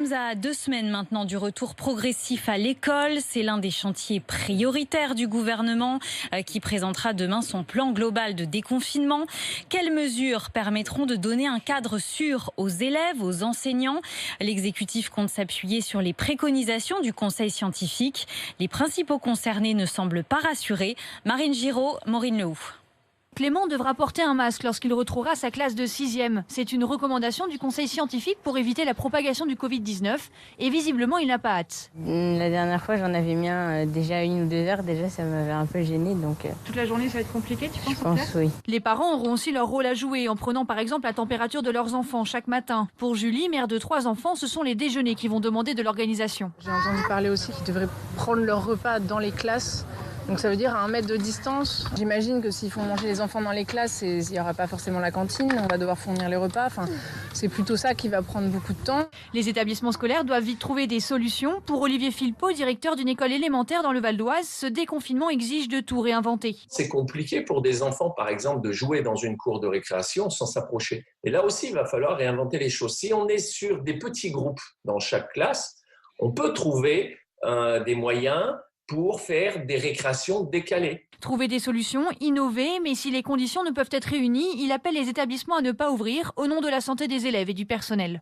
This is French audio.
À 2 semaines maintenant du retour progressif à l'école, c'est l'un des chantiers prioritaires du gouvernement qui présentera demain son plan global de déconfinement. Quelles mesures permettront de donner un cadre sûr aux élèves, aux enseignants? L'exécutif compte s'appuyer sur les préconisations du Conseil scientifique. Les principaux concernés ne semblent pas rassurés. Marine Giraud, Maureen Lehoux. Clément devra porter un masque lorsqu'il retrouvera sa classe de 6e. C'est une recommandation du Conseil scientifique pour éviter la propagation du Covid-19 et visiblement il n'a pas hâte. La dernière fois j'en avais mis un déjà 1 ou 2 heures, déjà ça m'avait un peu gêné donc... Toute la journée ça va être compliqué, tu penses? Je pense oui. Les parents auront aussi leur rôle à jouer en prenant par exemple la température de leurs enfants chaque matin. Pour Julie, mère de 3 enfants, ce sont les déjeuners qui vont demander de l'organisation. J'ai entendu parler aussi qu'ils devraient prendre leur repas dans les classes. Donc ça veut dire à 1 mètre de distance. J'imagine que s'ils font manger les enfants dans les classes, il n'y aura pas forcément la cantine, on va devoir fournir les repas. Enfin, c'est plutôt ça qui va prendre beaucoup de temps. Les établissements scolaires doivent vite trouver des solutions. Pour Olivier Philpot, directeur d'une école élémentaire dans le Val d'Oise, ce déconfinement exige de tout réinventer. C'est compliqué pour des enfants, par exemple, de jouer dans une cour de récréation sans s'approcher. Et là aussi, il va falloir réinventer les choses. Si on est sur des petits groupes dans chaque classe, on peut trouver des moyens pour faire des récréations décalées. Trouver des solutions, innover, mais si les conditions ne peuvent être réunies, il appelle les établissements à ne pas ouvrir au nom de la santé des élèves et du personnel.